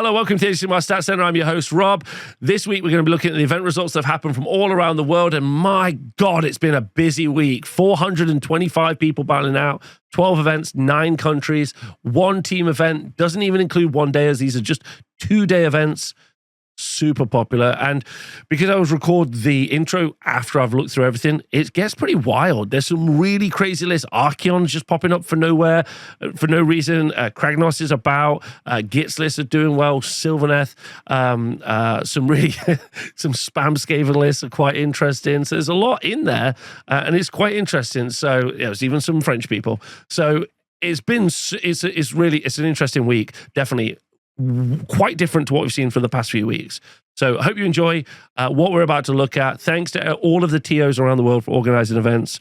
Hello, welcome to the Sigmar Stats Center. I'm your host, Rob. This week, we're going to be looking at the event results that have happened from all around the world. And my God, it's been a busy week. 425 people battling out, 12 events, 9 countries, 1 team event. Doesn't even include one day, as these are just 2-day events. Super popular. And because I was record the intro after I've looked through everything, it gets pretty wild. There's some really crazy lists. Archeon's just popping up for nowhere, for no reason. Kragnos is about. Gitz lists are doing well. Sylvaneth. Some really some spam Skaven lists are quite interesting. So there's a lot in there, and it's quite interesting. So yeah, there's even some French people. So it's an interesting week. Definitely quite different to what we've seen for the past few weeks. So I hope you enjoy what we're about to look at. Thanks to all of the TOs around the world for organizing events.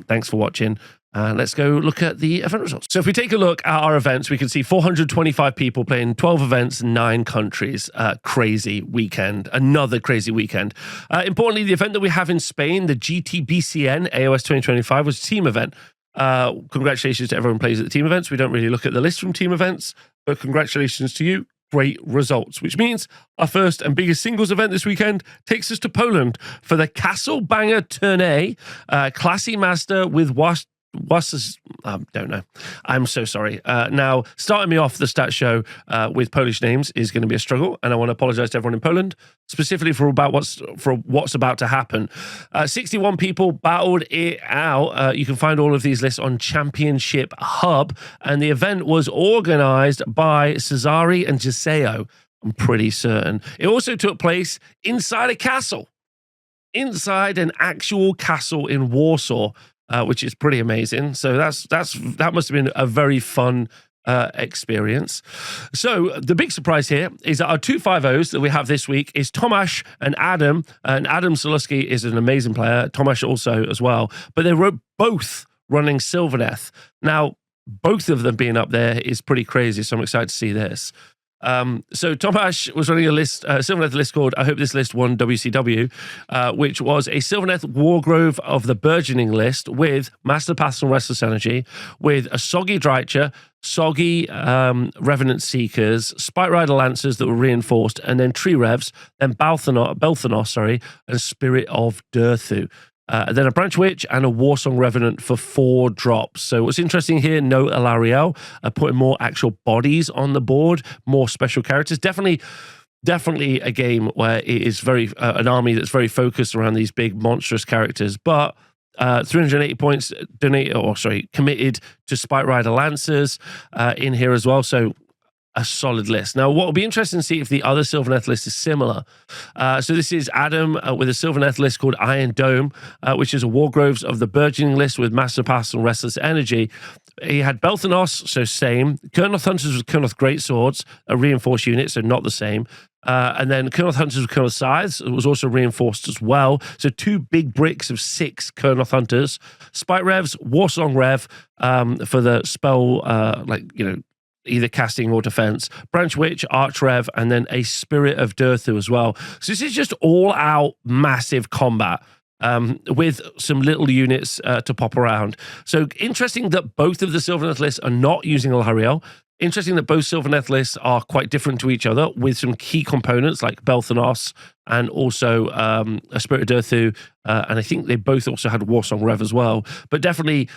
Thanks for watching. Let's go look at the event results. So if we take a look at our events, we can see 425 people playing 12 events, 9 countries. Crazy weekend. Another crazy weekend. Importantly, the event that we have in Spain, the GTBCN AOS 2025, was a team event. Congratulations to everyone who plays at the team events. We don't really look at the list from team events, but congratulations to you. Great results, which means our first and biggest singles event this weekend takes us to Poland for the Castle Banger Tourney. Classy Master with don't know. I'm so sorry. Now, starting me off the stat show with Polish names is going to be a struggle, and I want to apologize to everyone in Poland, specifically for what's about to happen. 61 people battled it out. You can find all of these lists on Championship Hub, and the event was organized by Cesare and Giseo. I'm pretty certain. It also took place inside a castle, inside an actual castle in Warsaw. Which is pretty amazing. So that must have been a very fun experience. So the big surprise here is that our 2 5-0s that we have this week is Tomasz and Adam. And Adam Soluski is an amazing player. Tomasz also as well. But they were both running Sylvaneth. Now, both of them being up there is pretty crazy. So I'm excited to see this. So Tomasz was running a list, Sylvaneth list called I Hope This List Won WCW, which was a Sylvaneth Wargrove of the Burgeoning list with Master Paths and Restless Energy, with a Soggy Drycha, Soggy Revenant Seekers, Spite Rider Lancers that were reinforced, and then Tree Revs, then Belthanos, and Spirit of Durthu. Then a Branch Witch and a Warsong Revenant for 4 drops. So what's interesting here, no Alariel, putting more actual bodies on the board, more special characters. Definitely a game where it is very an army that's very focused around these big monstrous characters. But 380 points committed to Spite Rider Lancers in here as well. So a solid list. Now, what will be interesting to see if the other Sylvaneth list is similar. So this is Adam with a Sylvaneth list called Iron Dome, which is a Wargroves of the Burgeoning list with Master Pass and Restless Energy. He had Belthanos, so same. Kurnoth Hunters with Kurnoth Greatswords, a reinforced unit, so not the same. And then Kurnoth Hunters with Kurnoth Scythes was also reinforced as well. So 2 big bricks of 6 Kurnoth Hunters. Spite Revs, Warsong Rev for the spell, either casting or defense, Branch Witch, Arch Rev, and then a Spirit of Durthu as well. So this is just all-out massive combat with some little units to pop around. So interesting that both of the Sylvaneth lists are not using Alariel. Interesting that both Sylvaneth lists are quite different to each other with some key components like Belthanos and also a Spirit of Durthu, and I think they both also had Warsong Rev as well. But definitely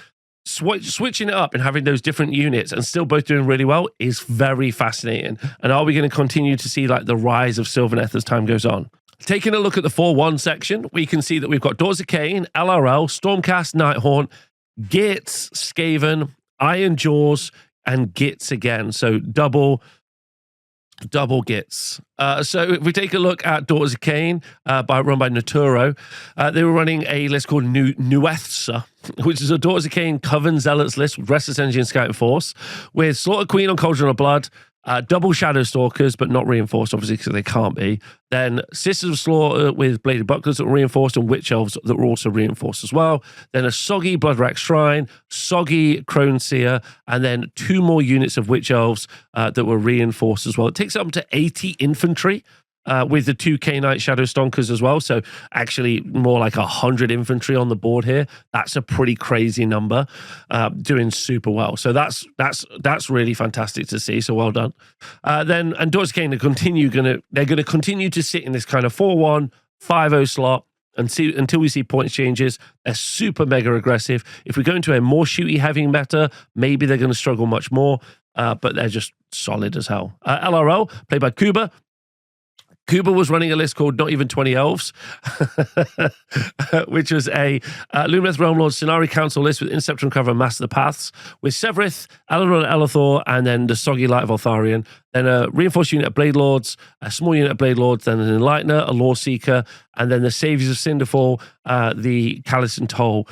switching it up and having those different units and still both doing really well is very fascinating. And are we going to continue to see like the rise of Sylvaneth as time goes on? Taking a look at the 4-1 section, we can see that we've got Daughters of Cain, LRL, Stormcast, Nighthaunt, Gitz, Skaven, Iron Jaws, and Gitz again. So double Gitz. So if we take a look at Daughters of Cain, run by Naturo, they were running a list called Nuethsa, which is a Daughters of Cain Coven Zealots list with Restless Energy and Scouting Force, with Slaughter Queen on Cauldron of Blood, double Shadow Stalkers, but not reinforced, obviously, because they can't be. Then Sisters of Slaughter with Bladed Bucklers that were reinforced, and Witch Elves that were also reinforced as well. Then a Soggy Bloodrack Shrine, Soggy Crone Seer, and then 2 more units of Witch Elves that were reinforced as well. It takes up to 80 infantry. with the 2 K-Knight Shadow Stonkers as well. So actually more like 100 infantry on the board here. That's a pretty crazy number, doing super well. So that's really fantastic to see. So well done. Then Endurance Kane, they're going to continue to sit in this kind of 4-1, 5-0 slot until we see points changes. They're super mega aggressive. If we go into a more shooty heavy meta, maybe they're going to struggle much more, but they're just solid as hell. LRL, played by Kuba. Kuba was running a list called Not Even 20 Elves, which was a Lumineth Realm Lord Scenari Council list with Inceptor and Cover and Master of the Paths, with Severith, Eladrin, Elethor, and then the Soggy Light of Altharion. Then a reinforced unit of Blade Lords, a small unit of Blade Lords, then an Enlightener, a Lore Seeker, and then the Saviors of Cinderfall, the Callous and Toll.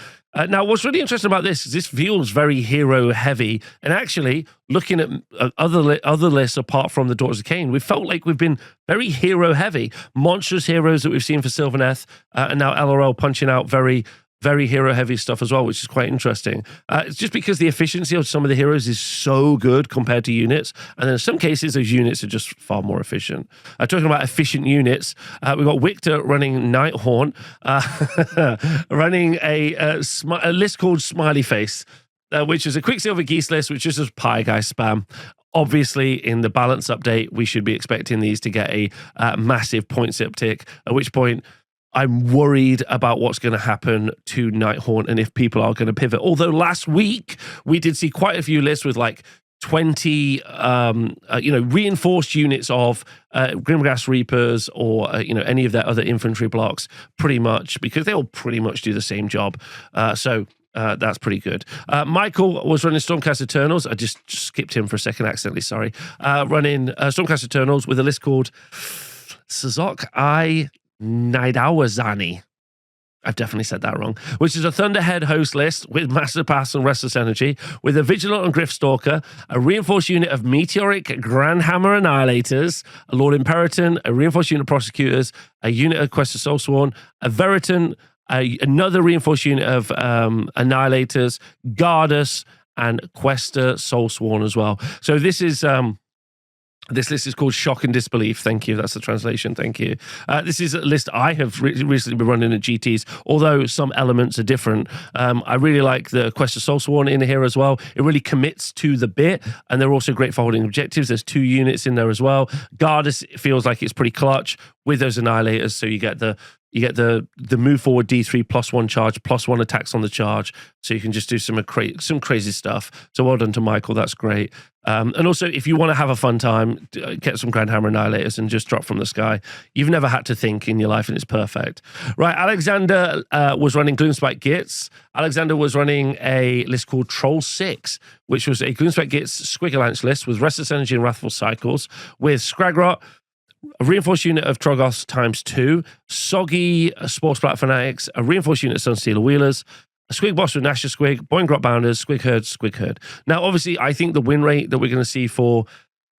Now, what's really interesting about this is this feels very hero heavy. And actually, looking at other lists apart from the Daughters of Cain, we felt like we've been very hero heavy. Monstrous heroes that we've seen for Sylvaneth, and now LRL punching out very, very hero heavy stuff as well, which is quite interesting. It's just because the efficiency of some of the heroes is so good compared to units. And then in some cases, those units are just far more efficient. Talking about efficient units, we've got Victor running Nighthaunt, running a list called Smiley Face, which is a Quicksilver Geese list, which is just Pie Guy spam. Obviously, in the balance update, we should be expecting these to get a massive points uptick, at which point I'm worried about what's going to happen to Nighthaunt and if people are going to pivot. Although last week we did see quite a few lists with like 20, reinforced units of Grimghast Reapers or any of their other infantry blocks, pretty much, because they all pretty much do the same job. So that's pretty good. Michael was running Stormcast Eternals. I just skipped him for a second accidentally. Sorry. Running Stormcast Eternals with a list called Sazok Naidawazani. I've definitely said that wrong. Which is a Thunderhead host list with Master Pass and Restless Energy, with a Vigilant and Gryph-stalker, a reinforced unit of Meteoric Grandhammer Annihilators, a Lord Imperaton, a reinforced unit of Prosecutors, a unit of Quest of Soulsworn, a Veritan, another reinforced unit of Annihilators, Gardas, and Questa Soulsworn as well. So this is this list is called Shock and Disbelief. Thank you. That's the translation. Thank you. This is a list I have recently been running at GTs, although some elements are different. I really like the Quest of Soulsworn in here as well. It really commits to the bit, and they're also great for holding objectives. There's 2 units in there as well. Gardas feels like it's pretty clutch with those Annihilators, so you get the move forward D3 +1 charge, +1 attacks on the charge, so you can just do some crazy stuff. So well done to Michael, that's great. And also, if you want to have a fun time, get some Grandhammer Annihilators and just drop from the sky. You've never had to think in your life, and it's perfect. Right, Alexander was running Gloomspike Gits. Alexander was running a list called Troll 6, which was a Gloomspike Gits Squiggle list with Restless Energy and Wrathful Cycles, with Scragrot, a reinforced unit of Trogoths ×2, Soggy Spore Splat Fanatics, a reinforced unit of Sunstealer Wheelers, a Squig Boss with Nasher Squig, Boingrot Bounders, Squig Herd. Now, obviously, I think the win rate that we're going to see for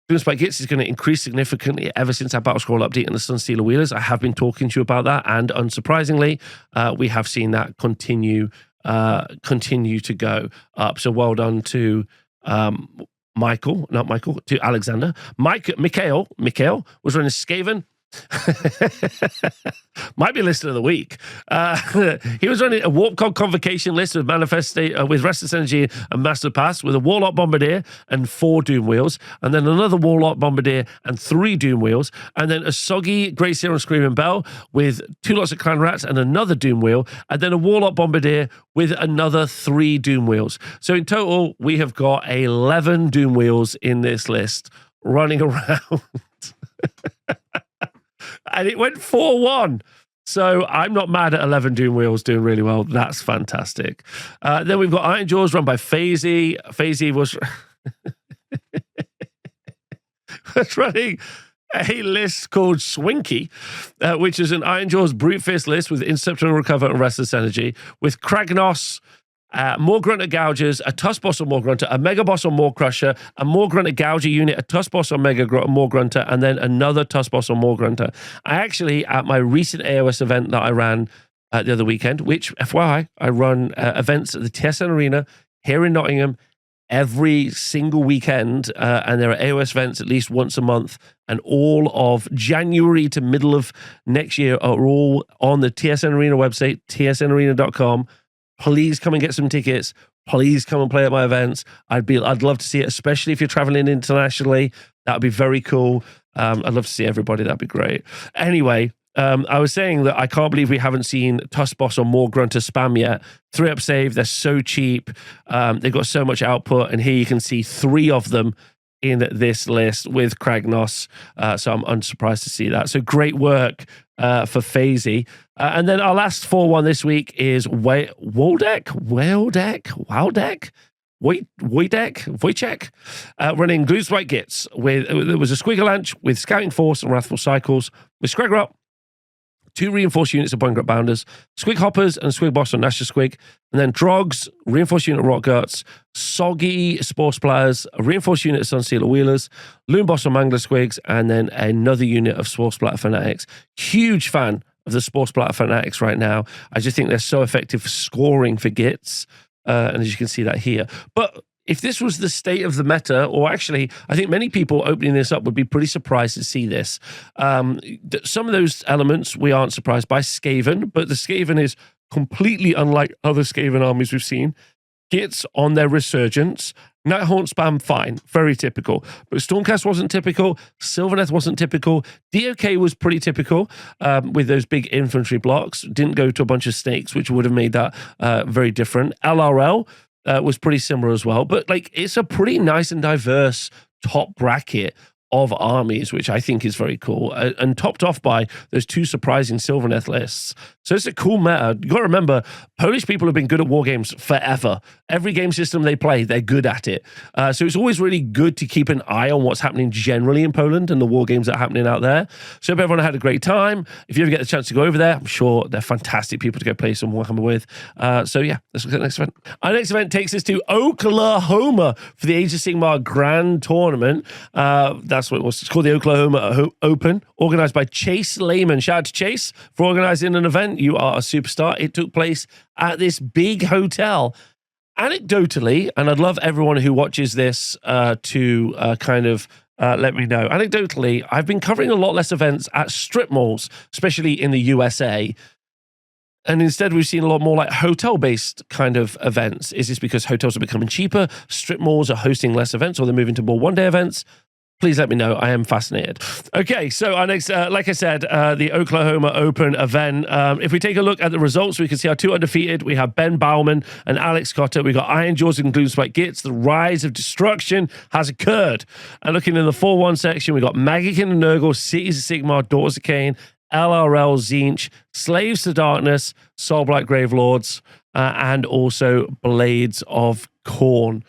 Gloomspike Gits is going to increase significantly ever since our Battle Scroll update and the Sunstealer Wheelers. I have been talking to you about that, and unsurprisingly, we have seen that continue to go up. So well done to to Alexander. Mikhail was running Skaven. Might be listed of the week. He was running a Warp Cog Convocation list with with Restless Energy and Master Pass, with a Warlock Bombardier and 4 Doom Wheels, and then another Warlock Bombardier and 3 Doom Wheels, and then a Soggy Grey Seer and Screaming Bell with 2 lots of Clan Rats and another Doom Wheel, and then a Warlock Bombardier with another 3 Doom Wheels. So in total, we have got 11 Doom Wheels in this list running around. And it went 4-1. So I'm not mad at 11 Doom Wheels doing really well. That's fantastic. Then we've got Iron Jaws run by FaZe. FaZe was running a list called Swinky, which is an Iron Jaws Brute Fist list with Inceptor and Recover and Restless Energy, with Kragnos, More Grunter Gougers, a Tusk Boss on More Grunter, a Mega Boss on More Crusher, a More Grunter Gouger unit, a Tusk Boss on More Grunter, and then another Tusk Boss on More Grunter. I actually, at my recent AOS event that I ran the other weekend, which, FYI, I run events at the TSN Arena here in Nottingham every single weekend, and there are AOS events at least once a month, and all of January to middle of next year are all on the TSN Arena website, tsnarena.com. Please come and get some tickets. Please come and play at my events. I'd love to see it, especially if you're traveling internationally. That would be very cool. I'd love to see everybody. That'd be great. Anyway, I was saying that I can't believe we haven't seen Tusk Boss or More Grunter spam yet. 3-up save, they're so cheap. They've got so much output, and here you can see 3 of them in this list with Kragnos. So I'm unsurprised to see that. So great work for FaZe. And then our last 4-1 this week is Wojtek, running Gloomspike Gits. There was a Squigalanch with Scouting Force and Wrathful Cycles, with Scregrot, 2 reinforced units of Boingrat Bounders, Squig Hoppers and Squig Boss on Nashor Squig, and then Drogs, reinforced unit of Rock Guts, Soggy Spore Splatters, a reinforced unit of Sunsealer Wheelers, Loon Boss on Mangler Squigs, and then another unit of Spore Splatter Fanatics. Huge fan of the Spore Splatter Fanatics right now. I just think they're so effective for scoring for Gits, and as you can see that here. But if this was the state of the meta, or actually, I think many people opening this up would be pretty surprised to see this. Some of those elements we aren't surprised by. Skaven, but the Skaven is completely unlike other Skaven armies we've seen. Gits on their resurgence. Nighthaunt spam, fine, very typical. But Stormcast wasn't typical. Sylvaneth wasn't typical. DOK was pretty typical with those big infantry blocks. Didn't go to a bunch of snakes, which would have made that very different. LRL was pretty similar as well. But like, it's a pretty nice and diverse top bracket of armies, which I think is very cool, and topped off by those 2 surprising Sylvaneth lists. So it's a cool meta. You got to remember, Polish people have been good at war games forever. Every game system they play, they're good at it. So it's always really good to keep an eye on what's happening generally in Poland and the war games that are happening out there. So hope everyone had a great time. If you ever get the chance to go over there, I'm sure they're fantastic people to go play some Warhammer with. So yeah, let's look at the next event. Our next event takes us to Oklahoma for the Age of Sigmar Grand Tournament. That's what it was. It's called the Oklahoma Open, organized by Chase Lehman. Shout out to Chase for organizing an event. You are a superstar. It took place at this big hotel. Anecdotally, and I'd love everyone who watches this to kind of let me know. Anecdotally, I've been covering a lot less events at strip malls, especially in the USA. And instead, we've seen a lot more like hotel-based kind of events. Is this because hotels are becoming cheaper? Strip malls are hosting less events, or they're moving to more one-day events? Please let me know. I am fascinated. Okay, so our next, like I said, the Oklahoma Open event. If we take a look at the results, we can see our 2 undefeated. We have Ben Bauman and Alex Cotter. We got Iron Jaws and Gloomspike Gits. The rise of destruction has occurred. And looking in the 4-1 section, we got Magikin and Nurgle, Cities of Sigmar, Daughters of Cain, LRL, Zinch, Slaves to Darkness, Soulblight Gravelords, and also Blades of Khorne.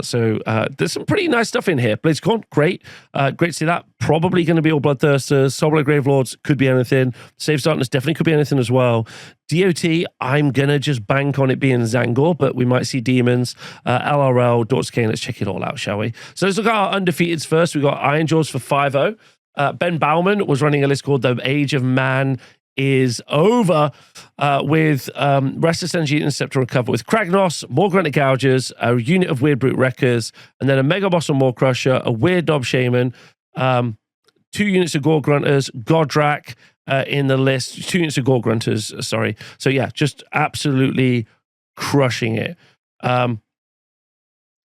So there's some pretty nice stuff in here. Blades of Khorne, great. Great to see that. Probably going to be all Bloodthirsters. Soulblight Gravelords could be anything. Slaves to Darkness definitely could be anything as well. DOT, I'm going to just bank on it being Zangor, but we might see Demons. LRL, Daughters of Cain, let's check it all out, shall we? So let's look at our undefeateds first. We got Iron Jaws for 5-0. Ben Bauman was running a list called The Age of Man is Over with Restless Energy Interceptor Recover with Kragnos, more Grunted Gougers, a unit of Weird Brute Wreckers, and then a Mega Boss on Maw Crusher, a Weird Knob Shaman, 2 units of Gore Grunters, Godrak in the list, 2 units of Gore Grunters, sorry. So yeah, just absolutely crushing it.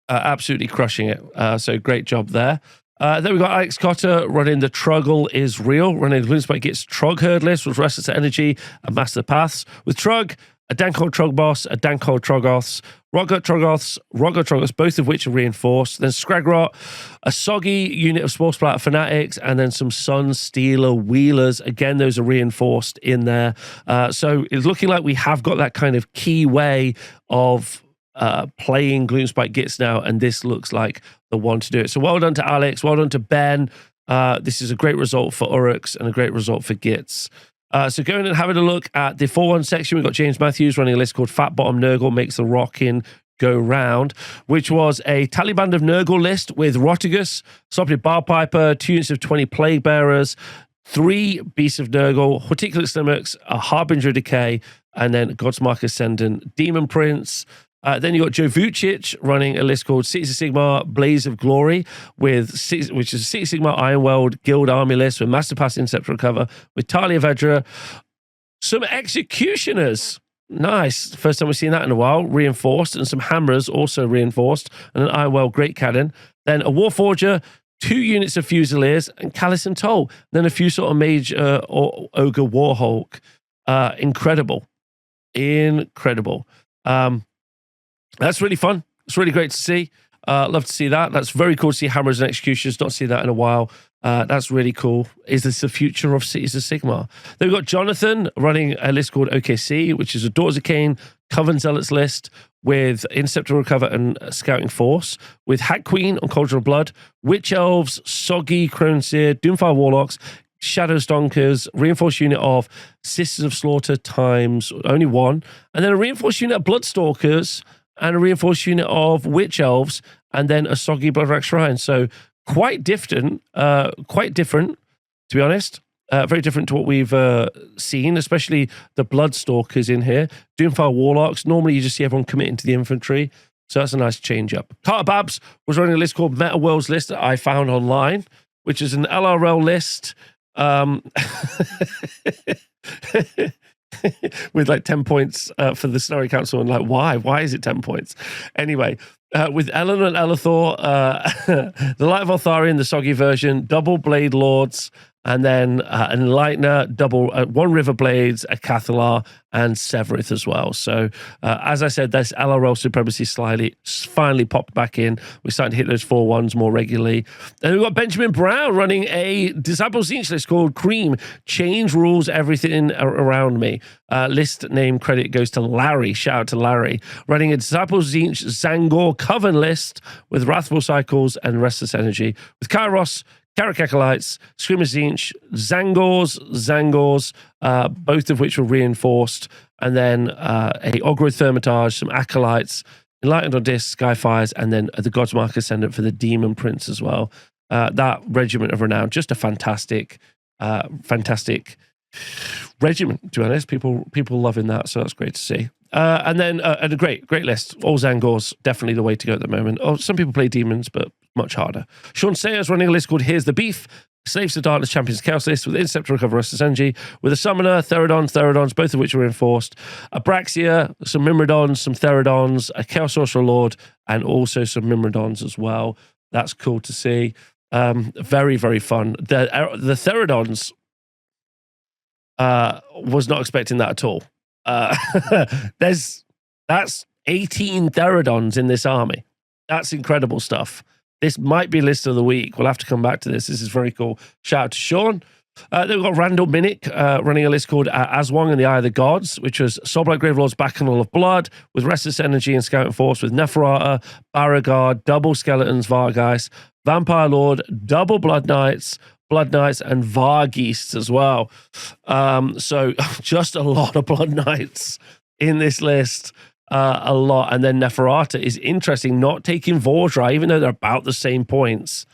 Absolutely crushing it. So great job there. Then we got Alex Cotter running the Truggle is Real, running the Gloomspike Gits Trog Herd list with Restless Energy and Master Paths. With Trug, a Dankhold Trog Boss, a Dankhold Trogoths, Rotgut Trogoths, both of which are reinforced. Then Scragrot, a Soggy unit of Spore Splatter Fanatics, and then some Sunstealer Wheelers. Again, those are reinforced in there. So it's looking like we have got that kind of key way of playing Gloomspike Gits now, and this looks like the one to do it. So well done to Alex, well done to Ben. This is a great result for Uruks and a great result for Gits. So going and having a look at the 4-1 section, we've got James Matthews running a list called Fat Bottom Nurgle Makes the Rockin' Go Round, which was a Taliban of Nurgle list with Rotigus, Soppy Bar Piper, 2 units of 20 Plague Bearers, 3 Beasts of Nurgle, Horticulate Stomachs, a Harbinger of Decay, and then Godsmark Ascendant, Demon Prince, Then you got Joe Vucic running a list called Cities of Sigmar Blaze of Glory, which is a Cities of Sigmar Ironworld Guild Army list with Master Pass Interceptor Recover, with Talia Vedra, some Executioners. Nice. First time we've seen that in a while. Reinforced, and some Hammerers also reinforced, and an Ironworld Great Cannon. Then a Warforger, 2 units of Fusiliers, and Callus and Toll. Then a few sort of Mage or Ogre Warhawk. Incredible. That's really fun. It's really great to see. Love to see that. That's very cool to see Hammers and Executioners. Not see that in a while. That's really cool. Is this the future of Cities of Sigmar? Then we've got Jonathan running a list called OKC, which is a Daughters of Cain, Coven Zealots list with Interceptor Recover and Scouting Force, with Hat Queen on Cauldron of Blood, Witch Elves, Soggy, Croneseer, Doomfire Warlocks, Shadow Stonkers, reinforced unit of Sisters of Slaughter times only 1, and then a reinforced unit of Bloodstalkers, and a reinforced unit of Witch Elves, and then a Soggy Bloodrack Shrine. So quite different, to be honest. Very different to what we've seen, especially the Bloodstalkers in here. Doomfire Warlocks, normally you just see everyone committing to the infantry. So that's a nice change up. Carter Babs was running a list called Meta Worlds list that I found online, which is an LRL list with like 10 points for the Scenario Council, and like, why is it 10 points anyway? With Ellen and Elathor, the Light of Altharian, the Soggy version, double Blade Lords, and then an Enlightener, double 1 River Blades, a Cathalar, and Severith as well. So as I said, this LRL supremacy finally popped back in. We're starting to hit those 4-1s more regularly. And we've got Benjamin Brown running a Disciple Zinch list called Cream. Change rules everything around me. List name credit goes to Larry. Shout out to Larry. Running a Disciple Zinch Zangor Coven list with Wrathful Cycles and Restless Energy. With Kairos, Karak Acolytes, Screamer Zinch, Zangors, both of which were reinforced, and then a Ogre Thermitage, some Acolytes, Enlightened on Disc, Skyfires, and then the Godsmark Ascendant for the Demon Prince as well. That Regiment of Renown, just a fantastic regiment, to be honest. People loving that, so that's great to see. And then a great list. All Zangors, definitely the way to go at the moment. Oh, some people play demons, but much harder. Sean Sayers running a list called Here's the Beef. Slaves to Darkness Champions Chaos list with Interceptor Recover Restless Energy, with a Summoner, Therodons, both of which are reinforced, Abraxia, some Mimrodons, some Therodons, a Chaos Sorcerer Lord, and also some Mimrodons as well. That's cool to see. Very, very fun. The Therodons, was not expecting that at all. That's 18 Therodons in this army. That's incredible stuff. This might be list of the week. We'll have to come back to this. This is very cool. Shout out to Sean. Then we've got Randall Minnick running a list called Aswang and the Eye of the Gods, which was Soulblight Gravelord's Bacchanal of Blood, with Restless Energy and Scouting Force, with Neferata, Beauregard, double Skeletons, Vargeist, Vampire Lord, double Blood Knights, and Vargeist as well. So just a lot of Blood Knights in this list. A lot. And then Neferata is interesting, not taking Vordry, even though they're about the same points.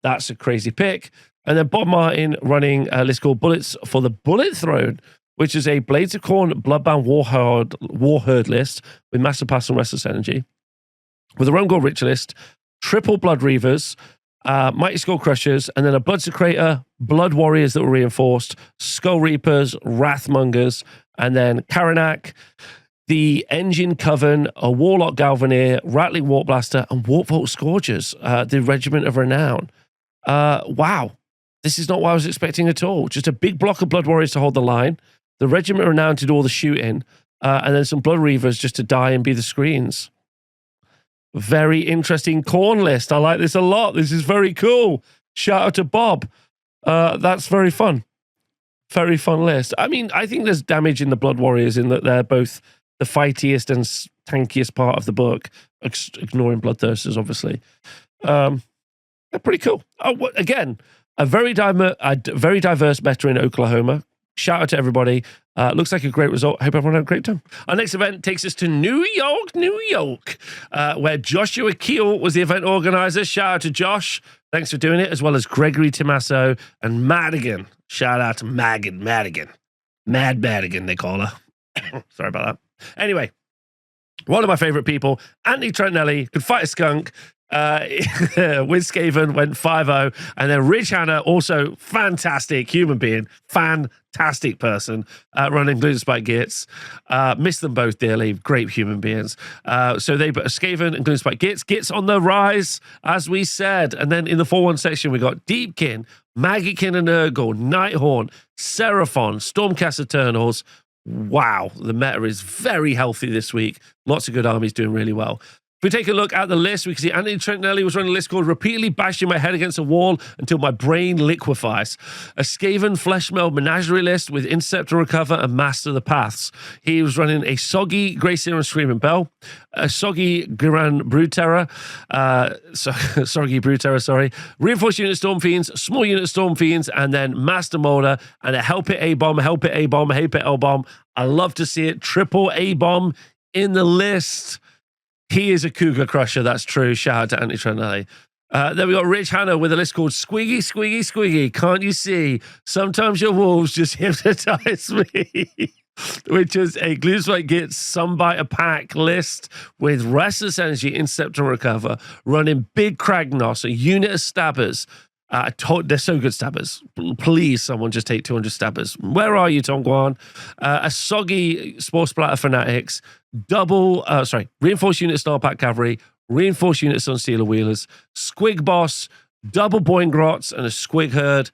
That's a crazy pick. And then Bob Martin running a list called Bullets for the Bullet Throne, which is a Blades of Corn Bloodbound Warherd list with Master Pass and Restless Energy, with a Rumgore Ritualist, triple Blood Reavers, Mighty Skull Crushers, and then a Blood Secretor, Blood Warriors that were reinforced, Skull Reapers, Wrathmongers, and then Karanak, the Engine Coven, a Warlock Galvaneer, Rattling Warp Blaster, and Warpvault Scourgers, the Regiment of Renown. Wow. This is not what I was expecting at all. Just a big block of Blood Warriors to hold the line, the Regiment of Renown to do all the shooting, and then some Blood Reavers just to die and be the screens. Very interesting corn list. I like this a lot. This is very cool. Shout out to Bob. That's very fun. Very fun list. I mean, I think there's damage in the Blood Warriors in that they're both the fightiest and tankiest part of the book, ignoring Bloodthirsters, obviously. They're pretty cool. Oh, again, a very diverse meta in Oklahoma. Shout out to everybody. Looks like a great result. Hope everyone had a great time. Our next event takes us to New York, where Joshua Keel was the event organizer. Shout out to Josh. Thanks for doing it, as well as Gregory Tomasso and Madigan. Shout out to Madigan. Mad Madigan, they call her. Sorry about that. Anyway, One of my favorite people, Anthony Trentinelli, could fight a skunk. With Skaven went 5-0. And then Rich Hanna, also fantastic human being, fantastic person, running Gluten Spike Gits. Miss them both dearly, great human beings. So they Skaven and Gluten Spike Gits on the rise, as we said. And then in the 4-1 section, we got Deepkin, Maggiekin and Nurgle, Nighthorn, Seraphon, Stormcast Eternals. Wow, the meta is very healthy this week. Lots of good armies doing really well. If we take a look at the list, we can see Anthony Trentinelli was running a list called Repeatedly Bashing My Head Against a Wall Until My Brain Liquefies. A Skaven Fleshmeld Menagerie list with Interceptor Recover and Master the Paths. He was running a Soggy Grey Seer and Screaming Bell, a Soggy Giran Brood Terror, Soggy Brood Terror, sorry, Reinforced Unit Storm Fiends, Small Unit Storm Fiends, and then Master Molder, and a Help It A-Bomb, Help It A-Bomb, Help It L-Bomb. I love to see it. Triple A-Bomb in the list. He is a cougar crusher, that's true. Shout out to Anthony Trentinelli. Then we got Rich Hanna with a list called Squiggy, Squiggy, Squiggy. Can't you see? Sometimes your wolves just hypnotize me. Which is a Gluten Spike Gits Sunbiter pack list with Restless Energy, Intercept and Recover, running Big Kragnos, a unit of stabbers. They're so good stabbers. Please, someone just take 200 stabbers. Where are you, Tongguan? A Soggy Spore Splatter Fanatics, Reinforced Unit Star Pack Cavalry, Reinforced Unit Sun Stealer Wheelers, Squig Boss, double Boingrots, and a Squig Herd.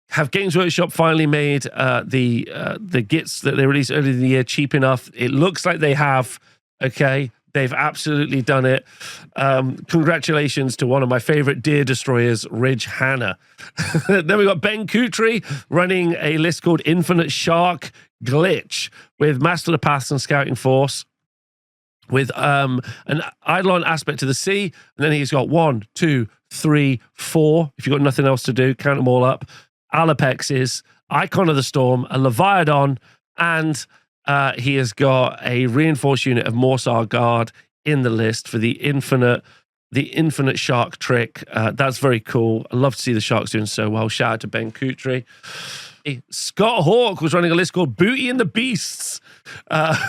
Have Games Workshop finally made the Gits that they released earlier in the year cheap enough? It looks like they have. Okay. They've absolutely done it. Congratulations to one of my favorite deer destroyers, Ridge Hanna. Then we got Ben Kutri running a list called Infinite Shark Glitch with Master of the Paths and Scouting Force, with an Eidolon aspect to the sea. And then he's got 1, 2, 3, 4. If you've got nothing else to do, count them all up. Alapexes, Icon of the Storm, a Leviathan, and he has got a reinforced unit of Morsar Guard in the list for the infinite shark trick. That's very cool. I love to see the sharks doing so well. Shout out to Ben Kutri. Scott Hawk was running a list called Booty and the Beasts,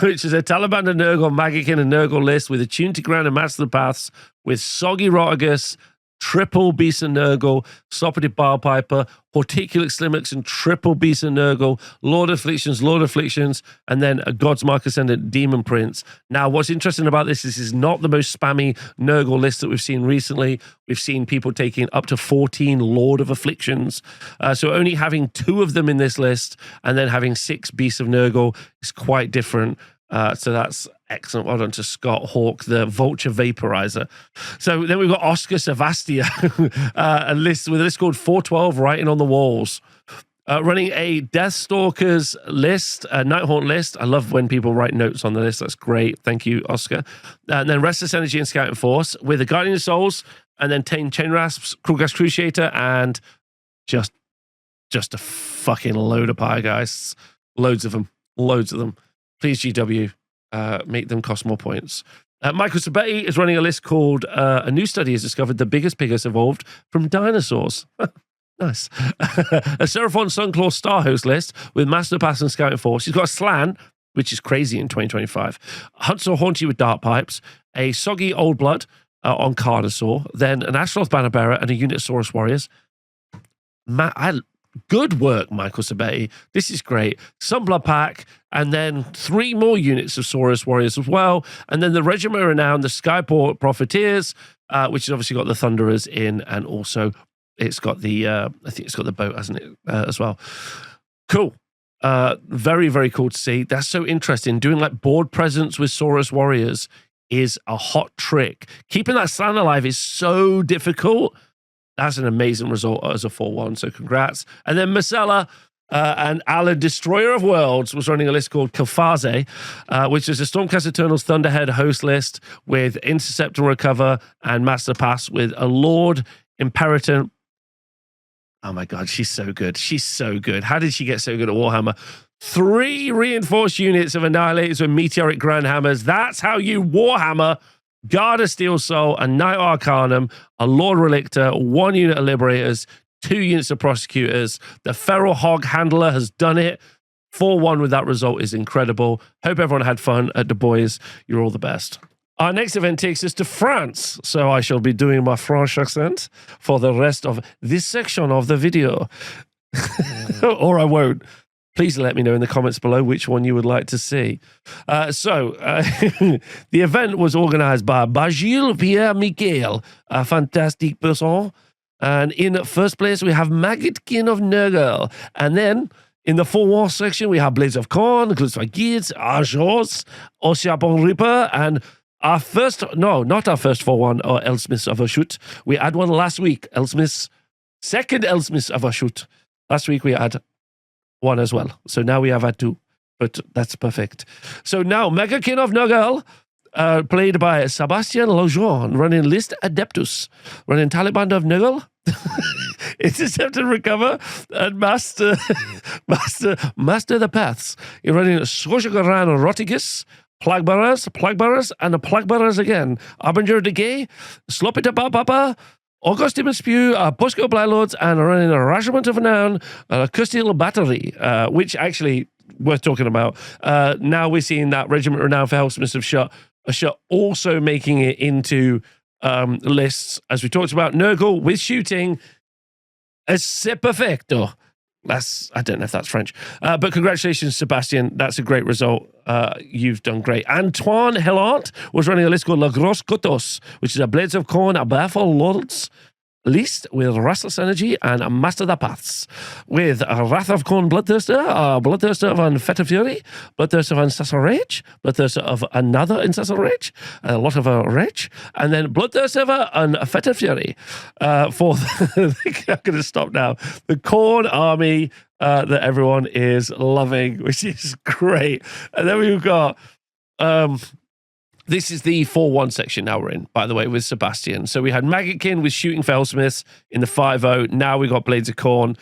which is a Taliban and Nurgle, Magikin and Nurgle list with a Tunity Ground and Master of the Paths, with Soggy Rotigus, triple Beast and Nurgle, Sloppeted Bilepiper, Horticulate Slimix, and triple Beast and Nurgle, Lord Afflictions, and then a God's Mark Ascendant Demon Prince. Now, what's interesting about this is not the most spammy Nurgle list that we've seen recently. We've seen people taking up to 14 Lord of Afflictions. So only having 2 of them in this list and then having 6 Beasts of Nurgle is quite different. So that's excellent. Well done to Scott Hawk, the Vulture Vaporizer. So then we've got Oscar Savastia, a list called 412 Writing on the Walls. Running a Deathstalkers list, a Nighthaunt list. I love when people write notes on the list. That's great. Thank you, Oscar. And then Restless Energy and Scouting Force with the Guardian of Souls, and then 10 Chain Rasps, Krulgas Cruciator, and just a fucking load of pie, guys. Loads of them. Please, GW, make them cost more points. Michael Sabetti is running a list called A New Study Has Discovered the Biggest Piggers Evolved from Dinosaurs. Nice. A Seraphon Sunclaw Star Host list with Master Pass and Scouting Force. He's got a Slan, which is crazy in 2025. Hunts or Haunt You with Dark Pipes. A Soggy Old Blood on Carnosaur. Then an Astaroth Banner Bearer and a unit of Saurus Warriors. Good work, Michael Sabetti. This is great. Sunblood pack, and then 3 more units of Saurus Warriors as well. And then the Regiment Renowned, the Skyport Profiteers, which has obviously got the Thunderers in, and also it's got the, I think it's got the boat, hasn't it, as well. Cool. Very, very cool to see. That's so interesting. Doing like board presence with Saurus Warriors is a hot trick. Keeping that Slan alive is so difficult. That's an amazing result as a 4-1, so congrats. And then Marcella and Alan, Destroyer of Worlds, was running a list called Kelfaze, which is a Stormcast Eternals Thunderhead host list with Intercept and Recover and Master Pass with a Lord Imperator. Oh my God, she's so good. She's so good. How did she get so good at Warhammer? 3 reinforced units of Annihilators with Meteoric Grand Hammers. That's how you Warhammer. Guard of Steel Soul, a Knight Arcanum, a Lord Relictor, 1 unit of Liberators, 2 units of Prosecutors. The Feral Hog Handler has done it. 4-1 with that result is incredible. Hope everyone had fun at Du Bois. You're all the best. Our next event takes us to France, so I shall be doing my French accent for the rest of this section of the video. Or I won't. Please let me know in the comments below which one you would like to see. The event was organized by Basile Pierre Michael, a fantastic person. And in first place, we have Maggot-Kin of Nurgle. And then in the 4-1 section, we have Blades of Corn, Glutz Arjos, Ossiabon Ripper, and our first, no, not our first 4-1 or Elsmiths of a shoot. We had one last week, second Elsmiths of a shoot. Last week we had one as well. So now we have had 2, but that's perfect. So now Maggot-Kin of Nurgle, played by Sebastian Lejeune, running List Adeptus, running Taliban of Nurgle, Intercept and Recover, and Master the Paths. You're running Scotiagaran Rotigus, Plague Bearers, and the Plague Bearers again. Arbinger de Gay, Slopita Papa, Augustin Spew, Bosco Blylords, and running a Regiment of Renown, Custodial Battery, which actually worth talking about. Now we're seeing that Regiment of Renown for Hellsmiths of Shut also making it into lists, as we talked about. Nurgle with shooting, c'est perfecto. I don't know if that's French, but congratulations, Sebastian. That's a great result. You've done great. Antoine Hellant was running a list called La Grosse Cotos, which is a Blades of Corn, a Baffle Lords list with Restless Energy and a Master the Paths, with a Wrath of Corn Bloodthirster, a Bloodthirster of an Feta Fury, Bloodthirster of Incessant Rage, Bloodthirster of another Incessant Rage, a lot of a Rage, and then Bloodthirster of an Feta Fury for I'm going to stop now. The Corn army that everyone is loving, which is great. And then we've got this is the 4-1 section now we're in, by the way, with Sebastian. So we had Maggot-Kin with shooting Fellsmiths in the 5-0. Now we got Blades of Corn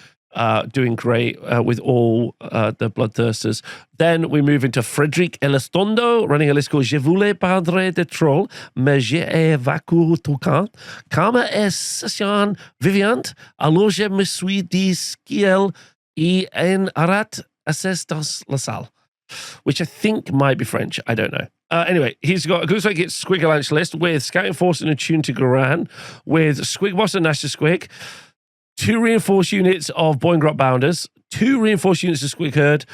doing great with all the Bloodthirsters. Then we move into Frederic Elistondo, running a list called Je voulais perdre de troll, mais j'ai vaincu toucan. Karma est session vivante, alors je me suis dit qu'il y en arat assistance la salle, which I think might be French. I don't know. Anyway, he's got a Goosewick It's Squig list with Scouting Force and Attune to Garan, with Squig Boss and Nash to Squig, 2 reinforced units of Boingrot Bounders, 2 reinforced units of Squig Herd,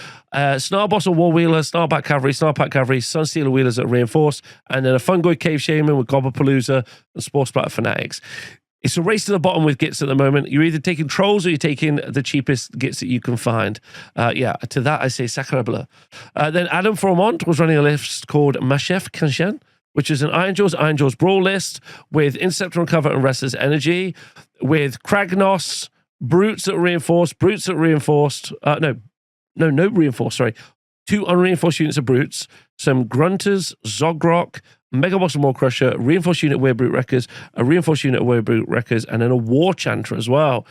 Snarl Boss or War Wheeler, Snarl Pack Cavalry, Sunstealer Wheelers at reinforced, and then a Fungoid Cave Shaman with Gobblepalooza and Spore Splatter Fanatics. It's a race to the bottom with Gits at the moment. You're either taking Trolls or you're taking the cheapest Gits that you can find. To that I say sacre bleu. Then Adam Formont was running a list called Machef Kanshan, which is an Iron Jaws Brawl list with Interceptor and Cover and Restless Energy, with Kragnos, Brutes that reinforced, no reinforced, sorry. 2 unreinforced units of Brutes, some Grunters, Zogrok, Megaboss and Maw Crusher, reinforced unit of Werebrute Wreckers, a reinforced unit of Werebrute Wreckers, and then a War Chanter as well.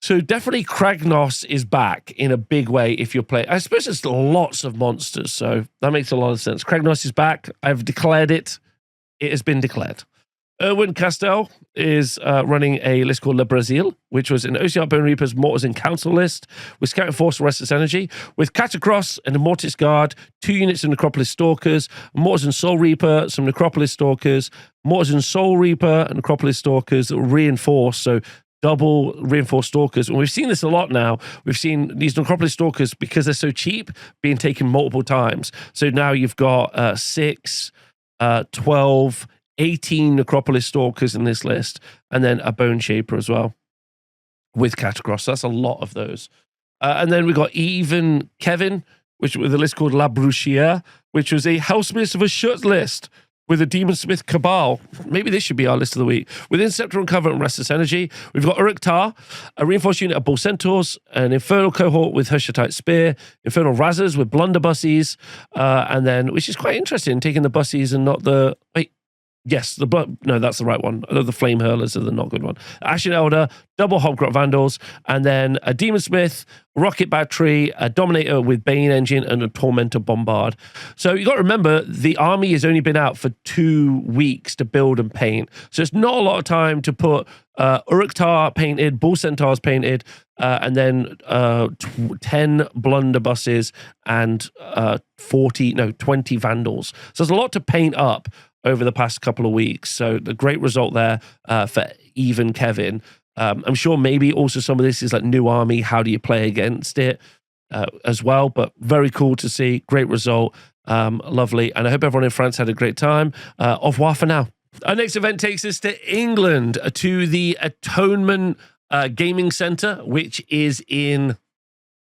So definitely Kragnos is back in a big way if you're playing. I suppose there's lots of monsters, so that makes a lot of sense. Kragnos is back. I've declared it. It has been declared. Erwin Castell is running a list called Le Brazil, which was an OCR Bone Reapers, Mortars and Council list, with Scouting Force and Restless Energy, with Catacross and a Mortis Guard, 2 units of Necropolis Stalkers, Mortars and Soul Reaper, some Necropolis Stalkers, Mortars and Soul Reaper and Necropolis Stalkers reinforced, so double reinforced Stalkers. And we've seen this a lot now. We've seen these Necropolis Stalkers, because they're so cheap, being taken multiple times. So now you've got 6, 12, 18 Necropolis Stalkers in this list, and then a Bone Shaper as well with Catacross. So that's a lot of those. And then we got even Kevin, which with a list called La Bruchière, which was a Hellsmiths of a Shut list with a Demonsmith Cabal. Maybe this should be our list of the week. With Interceptor and Cover and Restless Energy, we've got Uruk Tar, a reinforced unit of Bull Centaurs, an Infernal Cohort with Hushatite Spear, Infernal Razzers with Blunderbusses, and then, which is quite interesting, taking the bussies and not the... Yes, no, that's the right one. The Flame Hurlers are the not good one. Ashen Elder, double Hobgrot Vandals, and then a Demonsmith, Rocket Battery, a Dominator with Bane Engine, and a Tormentor Bombard. So you got to remember, the army has only been out for 2 weeks to build and paint. So it's not a lot of time to put Uruk Tar painted, Bull Centaurs painted, and then 10 blunderbusses and 20 vandals. So there's a lot to paint up over the past couple of weeks. So the great result there for even Kevin. I'm sure maybe also some of this is like new army. How do you play against it as well? But very cool to see. Great result. Lovely. And I hope everyone in France had a great time. Au revoir for now. Our next event takes us to England, to the Atonement Gaming Centre, which is in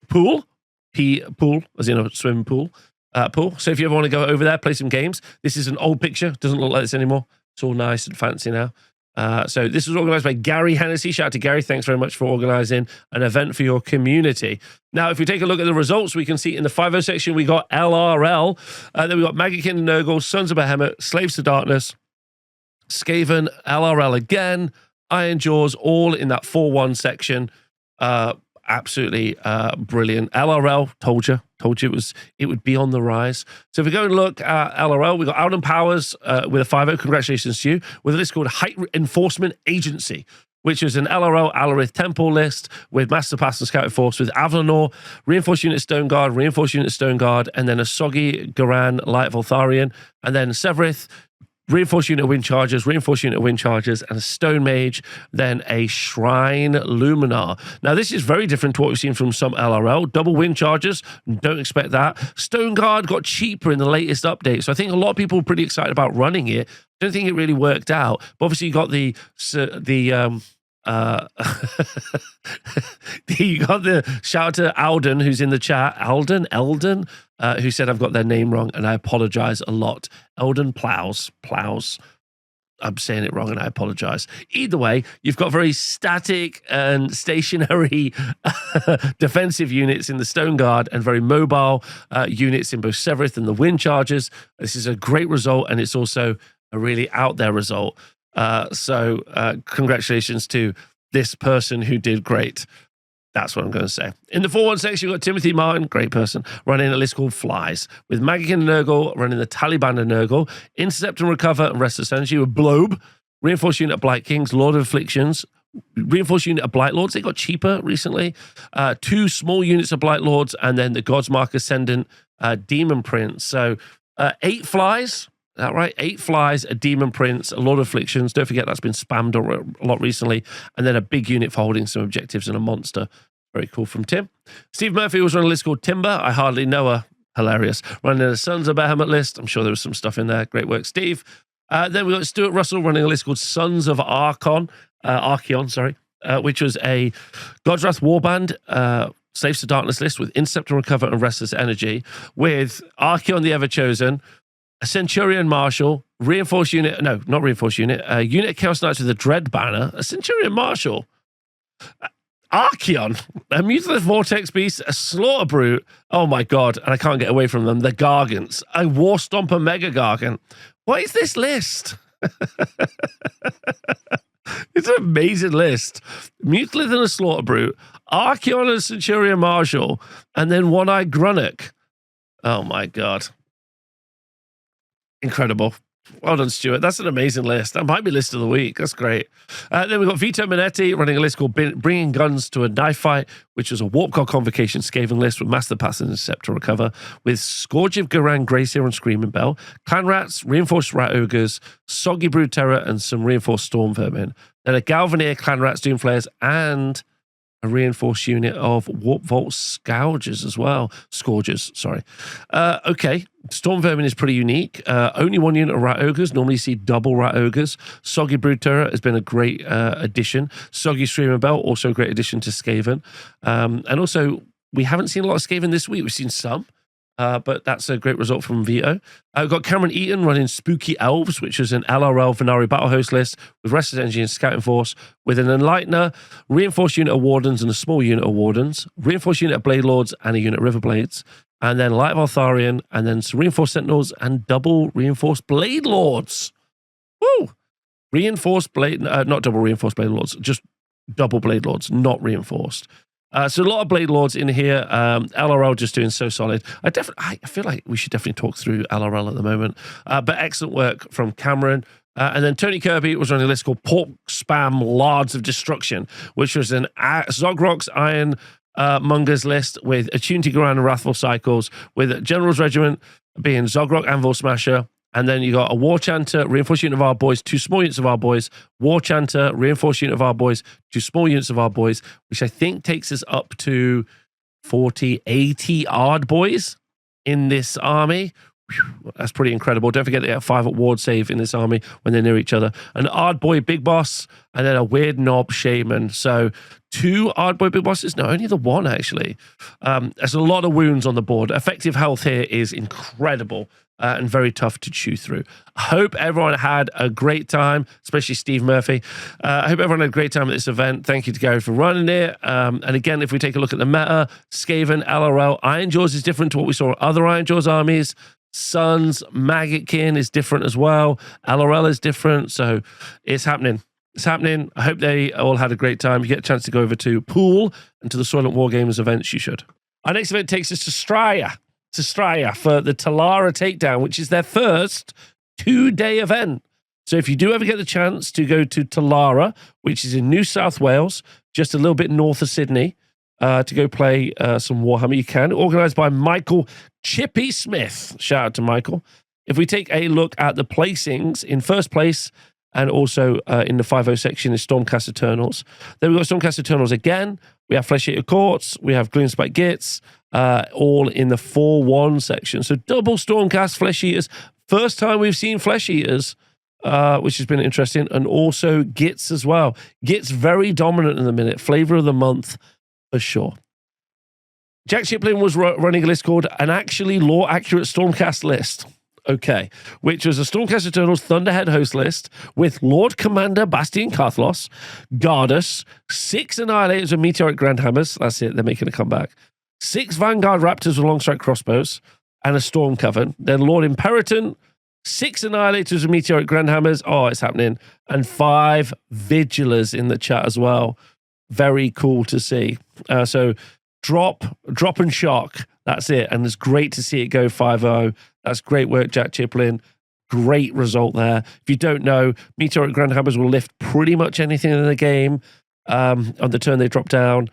Poole. Pool, as in a swimming pool. Pool. So if you ever want to go over there, play some games. This is an old picture. Doesn't look like this anymore. It's all nice and fancy now. So this was organised by Gary Hennessy. Shout out to Gary. Thanks very much for organising an event for your community. Now, if we take a look at the results, we can see in the 5-0 section, we got LRL. Then we got Magic and Nurgle, Sons of Behemoth, Slaves to Darkness, Skaven, LRL again, Iron Jaws, all in that 4-1 section. Absolutely brilliant. LRL, told you it would be on the rise. So if we go and look at LRL, we got Alden Powers with a 5-0. Congratulations to you. With a list called Height Enforcement Agency, which is an LRL Alarith Temple list with Master Pass and Scouting Force with Avlanor, Reinforced Unit Stone Guard, Reinforced Unit Stone Guard, and then a Soggy Garan Light Voltharian, and then Severith, Reinforced Unit Wind Chargers, Reinforced Unit Wind Chargers, and a Stone Mage, then a Shrine Luminar. Now, this is very different to what we've seen from some LRL. Double Wind Chargers, don't expect that. Stone Guard got cheaper in the latest update, so I think a lot of people were pretty excited about running it. Don't think it really worked out. But obviously, you got you got the shout out to Alden, who's in the chat. Eldon, who said I've got their name wrong, and I apologize a lot. Eldon Plows. I'm saying it wrong, and I apologize. Either way, you've got very static and stationary defensive units in the Stone Guard and very mobile units in both Severith and the Wind Chargers. This is a great result, and it's also a really out there result. So congratulations to this person who did great. That's what I'm going to say. In the 4-1 section, you've got Timothy Martin, great person, running a list called Flies, with Magic and Nurgle running the Taliban and Nurgle, Intercept and Recover and Restless Energy with Blobe, Reinforced Unit of Blight Kings, Lord of Afflictions, Reinforced Unit of Blight Lords. They got cheaper recently. 2 small units of Blight Lords, and then the Godsmark Ascendant Demon Prince. So 8 flies. Is that right? 8 flies, a Demon Prince, a Lord of Afflictions. Don't forget that's been spammed a lot recently. And then a big unit for holding some objectives and a monster. Very cool from Tim. Steve Murphy was running a list called Timber. I hardly know her. Hilarious. Running a Sons of Behemoth list. I'm sure there was some stuff in there. Great work, Steve. Then we got Stuart Russell running a list called Sons of Archeon, which was a God's Wrath Warband, Slaves to Darkness list with Intercept and Recover and Restless Energy, with Archeon the Everchosen, a Centurion Marshal, Reinforced Unit, no, not Reinforced Unit, a Unit of Chaos Knights with a Dread Banner, a Centurion Marshal, Archeon, a Mutilith Vortex Beast, a Slaughter Brute, oh my god, and I can't get away from them, the Gargants, a War Stomper Mega Gargant. What is this list? It's an amazing list. Mutilith and a Slaughter Brute, Archeon and a Centurion Marshal, and then One-Eyed Grunnock. Oh my god. Incredible. Well done, Stuart. That's an amazing list. That might be list of the week. That's great. Then we've got Vito Minetti running a list called Bringing Guns to a Knife Fight, which was a Warp God Convocation Skaven list with Master Pass and Intercept to Recover, with Scourge of Garan, Greyseer, and Screaming Bell, Clan Rats, Reinforced Rat Ogres, Soggy Brood Terror, and some Reinforced Storm Vermin. Then a Galvanier, Clan Rats, Doomflayers, and a reinforced unit of Warp Vault Scourges as well. Scourges, sorry. Okay, Storm Vermin is pretty unique. Only 1 unit of Rat Ogres. Normally you see double Rat Ogres. Soggy Brood Terror has been a great addition. Soggy Streamer Bell, also a great addition to Skaven. And also, we haven't seen a lot of Skaven this week. We've seen some. But that's a great result from Vito. We've got Cameron Eaton running Spooky Elves, which is an LRL Venari Battle Host list with Restless Energy and Scouting Force, with an Enlightener, Reinforced Unit of Wardens and a small unit of Wardens, Reinforced Unit of Blade Lords and a unit of Riverblades, and then Light Valtharian, and then some Reinforced Sentinels and double Reinforced Blade Lords. Woo! Reinforced Blade, not double Reinforced Blade Lords, just double Blade Lords, not reinforced. So a lot of Blade Lords in here. LRL just doing so solid. I feel like we should definitely talk through LRL at the moment. But excellent work from Cameron. And then Tony Kirby was running a list called Pork Spam Lards of Destruction, which was an Zogrok's Iron Mongers list with Attuned to Garan and Wrathful Cycles, with General's Regiment being Zogrok, Anvil Smasher. And then you got a War Chanter, Reinforced Unit of our boys, 2 small units of our boys, War Chanter, Reinforced Unit of our boys, 2 small units of our boys, which I think takes us up to 40, 80 Ard boys in this army. Whew, that's pretty incredible. Don't forget they have 5 at ward save in this army when they're near each other. An Ard boy big boss, and then a weird knob shaman. So 2 Ard boy big bosses? No, only the 1 actually. There's a lot of wounds on the board. Effective health here is incredible. And very tough to chew through. I hope everyone had a great time, especially Steve Murphy. I hope everyone had a great time at this event. Thank you to Gary for running it. And again, if we take a look at the meta, Skaven, LRL, Iron Jaws is different to what we saw in other Iron Jaws armies. Suns, Maggotkin is different as well. LRL is different. So it's happening. It's happening. I hope they all had a great time. If you get a chance to go over to Pool and to the Soylent Wargamers events, you should. Our next event takes us to Straya for the Talara Takedown, which is their first 2-day event. So if you do ever get the chance to go to Talara, which is in New South Wales, just a little bit north of Sydney, to go play some Warhammer, you can. Organised by Michael Chippy Smith. Shout out to Michael. If we take a look at the placings, in first place and also in the 5-0 section is Stormcast Eternals. Then we've got Stormcast Eternals again. We have Flesh Eater Courts. We have Gloomspike Gits. All in the 4-1 section. So double Stormcast Flesh Eaters. First time we've seen Flesh Eaters, which has been interesting. And also Gits as well. Gits very dominant in the minute. Flavor of the month for sure. Jack Chiplin was running a list called an actually lore-accurate Stormcast list. Okay. Which was a Stormcast Eternals Thunderhead host list with Lord Commander Bastian Karthlos, Gardas, 6 Annihilators with Meteoric Grandhammers. That's it. They're making a comeback. 6 Vanguard Raptors with long-strike crossbows and a Storm Coven. Then Lord Imperator, 6 Annihilators with Meteoric Grandhammers. Oh, it's happening. And 5 Vigilers in the chat as well. Very cool to see. So drop and shock. That's it. And it's great to see it go 5-0. That's great work, Jack Chiplin. Great result there. If you don't know, Meteoric Grandhammers will lift pretty much anything in the game. On the turn they drop down.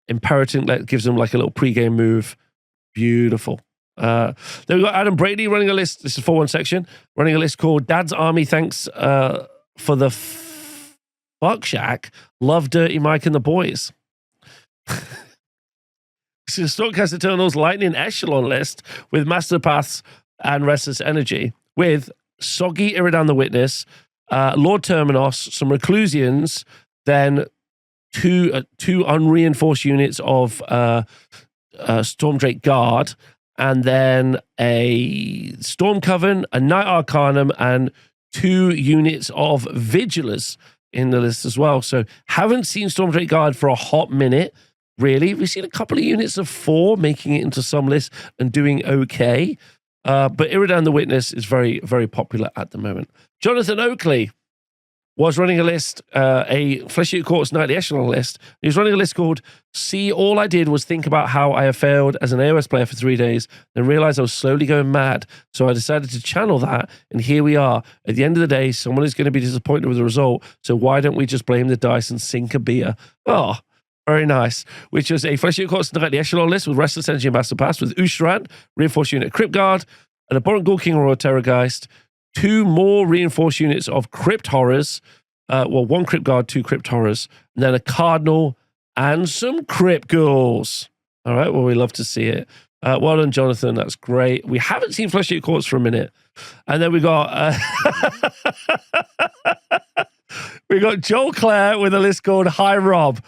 Imperator gives them like a little pre-game move. Beautiful. Then we've got Adam Brady running a list. This is 4-1 section. Running a list called Dad's Army Thanks for the Fuck Shack. Love Dirty Mike and the Boys. This is Stormcast Eternals Lightning Echelon list with Master Paths and Restless Energy with Soggy Iridan the Witness, Lord Terminos, some Reclusians, then two unreinforced units of Stormdrake Guard, and then a Storm Coven, a Knight Arcanum, and 2 units of Vigilers in the list as well. So haven't seen Stormdrake Guard for a hot minute, really. We've seen a couple of units of 4 making it into some lists and doing okay. But Iridan the Witness is very, very popular at the moment. Jonathan Oakley was running a list, a Flesh Eater Courts Nightly Echelon list. He was running a list called See, All I Did Was Think About How I Have Failed as an AOS player for 3 days, then realized I was slowly going mad. So I decided to channel that, and here we are. At the end of the day, someone is going to be disappointed with the result, so why don't we just blame the dice and sink a beer? Oh, very nice. Which was a Flesh Eater Courts Nightly Echelon list with Restless Energy and Master Pass with Ushran, Reinforced Unit Crypt Guard, an Abhorrent Ghoul King Royal Terrorgeist, 2 more reinforced units of Crypt Horrors, 1 Crypt Guard, 2 Crypt Horrors, and then a Cardinal and some Crypt Ghouls. All right, well, we love to see it. Well done, Jonathan. That's great. We haven't seen Flesh Eater Courts for a minute. And then we got we got Joel Clare with a list called Hi Rob.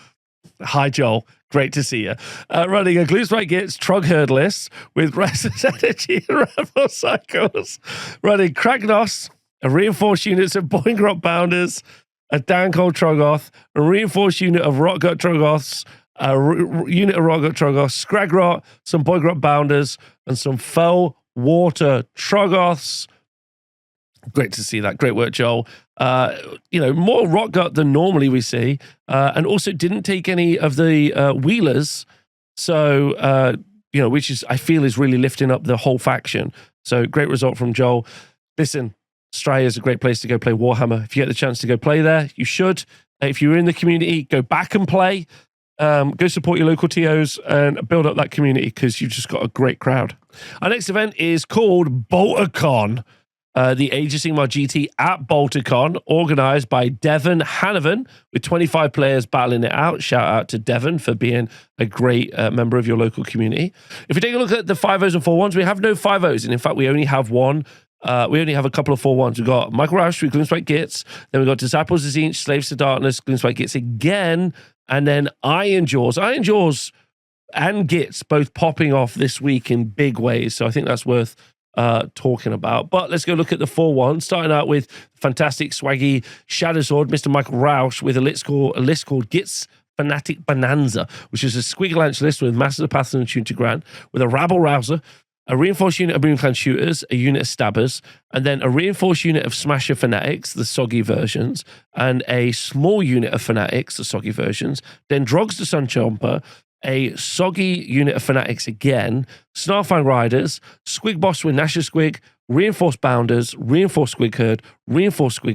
Hi, Joel. Great to see you. Running a Gloomspike Gits Trugherd list with Restless Energy and Rebel Cycles. Running Kragnos, a reinforced unit of Boingrot Bounders, a Dankold Troggoth, a reinforced unit of Rotgut Troggoths, a unit of Rotgut Troggoths, Scragrot, some Boingrot Bounders, and some Fell Water Troggoths. Great to see that. Great work, Joel. More Rotgut than normally we see, and also didn't take any of the Wheelers. So, which is, I feel, is really lifting up the whole faction. So great result from Joel. Listen, Straya is a great place to go play Warhammer. If you get the chance to go play there, you should. If you're in the community, go back and play. Go support your local TOs and build up that community because you've just got a great crowd. Our next event is called Bolticon, the Age of Sigmar GT at Bolticon, organized by Devon Hanavan, with 25 players battling it out. Shout out to Devon for being a great member of your local community. If we take a look at the 5-0s and 4-1s, we have no 5-0s, and in fact, we only have one. We only have a couple of 4-1s. We've got Michael Rausch with Gloomspite Gitz. Then we've got Disciples of Tzeentch, Slaves to Darkness, Gloomspite Gitz again. And then Iron Jaws and Gitz both popping off this week in big ways. So I think that's worth talking about. But let's go look at the 4-1, starting out with fantastic swaggy Shadow Sword, Mr. Michael Rausch, with a list called Gitz Fanatic Bonanza, which is a Squiggle list with Master of the Path and Tune to Grant, with a Rabble Rouser, a reinforced unit of Moonclan Shooters, a unit of Stabbers, and then a reinforced unit of Smasher Fanatics, the soggy versions, and a small unit of Fanatics, the soggy versions, then Drogs the Sunchomper, a soggy unit of Fanatics again, Snarfang Riders, Squig Boss with Nasher Squig, reinforced Bounders, reinforced Squig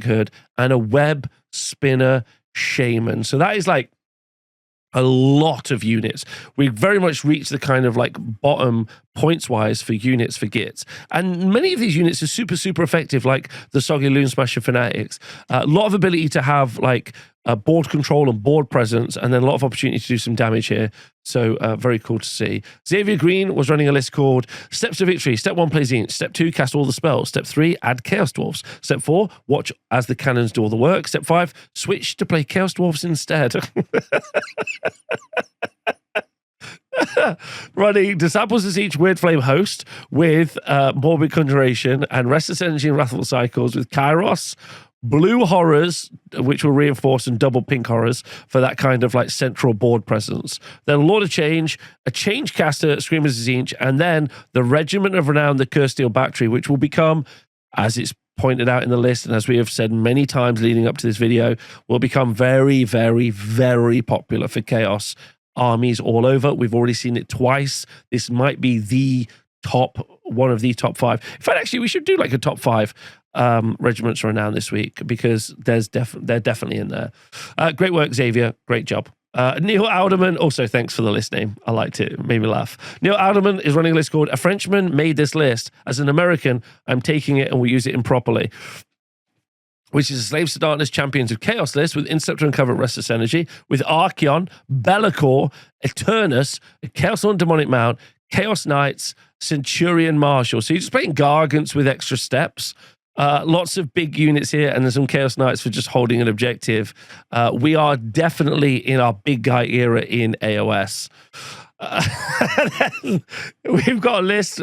Herd, and a Web Spinner Shaman. So that is like a lot of units. We very much reached the kind of like bottom points-wise for units for Gitz. And many of these units are super, super effective, like the Soggy Loon Smasher Fanatics. A lot of ability to have like board control and board presence, and then a lot of opportunity to do some damage here. So very cool to see. Xavier Green was running a list called Steps to Victory. Step 1, play Tzeentch. Step 2, cast all the spells. Step 3, add Chaos Dwarfs. Step 4, watch as the cannons do all the work. Step 5, switch to play Chaos Dwarfs instead. Running Disciples of Tzeentch Weird Flame Host with Morbid Conjuration and Restless Energy and Wrathful Cycles with Kairos, Blue Horrors, which will reinforce, and double pink horrors for that kind of like central board presence. Then Lord of Change, a Change Caster, Screamers of Tzeentch, and then the Regiment of Renown, the Cursed Steel Battery, which will become, as it's pointed out in the list, and as we have said many times leading up to this video, will become very, very, very popular for Chaos armies all over. We've already seen it twice. This might be the one of the top 5. In fact, actually, we should do like a top 5 regiments of renown this week, because they're definitely in there. Great work, Xavier. Great job. Neil Alderman, also thanks for the list name. I liked it. It made me laugh. Neil Alderman is running a list called A Frenchman Made This List. As an American, I'm taking it and will use it improperly, which is a Slaves to Darkness Champions of Chaos list with Interceptor and Cover Restless Energy, with Archeon, Be'lakor, Eternus, Chaos on Demonic Mount, Chaos Knights, Centurion Marshal. So you're just playing Gargants with extra steps. Lots of big units here, and there's some Chaos Knights for just holding an objective. We are definitely in our big guy era in AOS. We've got a list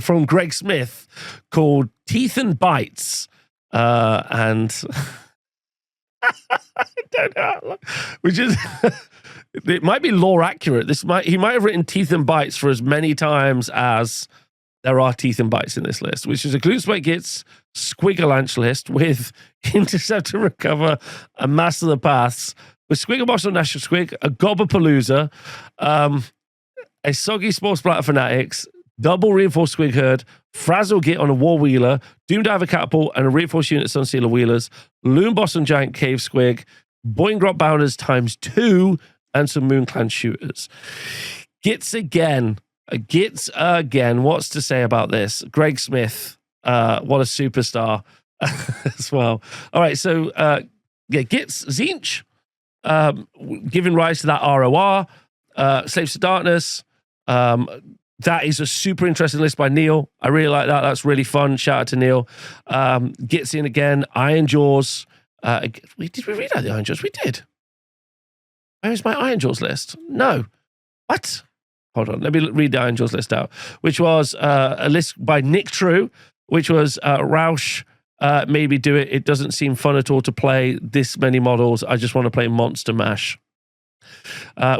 from Greg Smith called Teeth and Bites. And I don't know, which is it might be lore accurate. He might have written Teeth and Bites for as many times as there are Teeth and Bites in this list, which is a Gloomspite Gitz Squiggle list with Intercept and Recover, a Master of the Paths, with Squiggle Boss on National Squig, a Gobberpalooza, a Soggy Spore Splatter Fanatics, double reinforced Squig Herd, Frazzle Git on a War Wheeler, Doomdiver Catapult, and a reinforced unit of Sunsealer Wheelers, Loon Boss and Giant Cave Squig, Boingrot Bounders ×2, and some Moonclan Shooters. Gitz again. What's to say about this? Greg Smith, what a superstar as well. All right, so Gitz Tzeentch, giving rise to that ROR, Slaves to Darkness. That is a super interesting list by Neil. I really like that. That's really fun. Shout out to Neil. Gets in again. Iron Jaws. Did we read out the Iron Jaws? We did. Where is my Iron Jaws list? No. What? Hold on. Let me read the Iron Jaws list out, which was a list by Nick True, which was Rausch. Maybe do it. It doesn't seem fun at all to play this many models. I just want to play Monster Mash.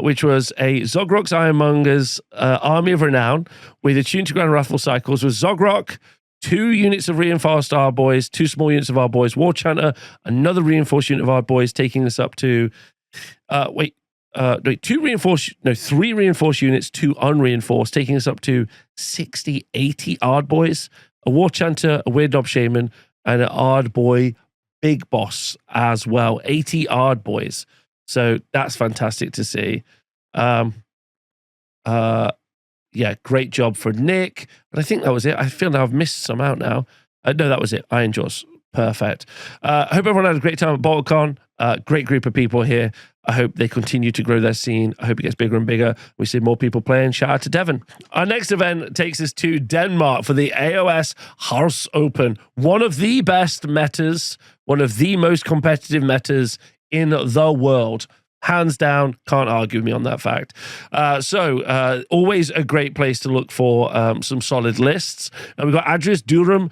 Which was a Zogrok's Ironmonger's Army of Renown with a Tune to Grand Wrathful Cycles with Zogrok, 2 units of reinforced our boys, 2 small units of our boys, War Chanter, another reinforced unit of our boys, taking us up to 3 reinforced units, 2 unreinforced, taking us up to 60, 80 Ard boys, a War Chanter, a Weird Knob Shaman, and an Ardboy Big Boss as well. 80 Ardboys. So that's fantastic to see. Yeah, great job for Nick. And I think that was it. I feel now I've missed some out now. No, that was it. Iron Jaws. Perfect. I hope everyone had a great time at BottleCon. Great group of people here. I hope they continue to grow their scene. I hope it gets bigger and bigger. We see more people playing. Shout out to Devon. Our next event takes us to Denmark for the AOS House Open. One of the best metas, one of the most competitive metas in the world. Hands down, can't argue with me on that fact. Always a great place to look for some solid lists. And we've got Andreas Durham,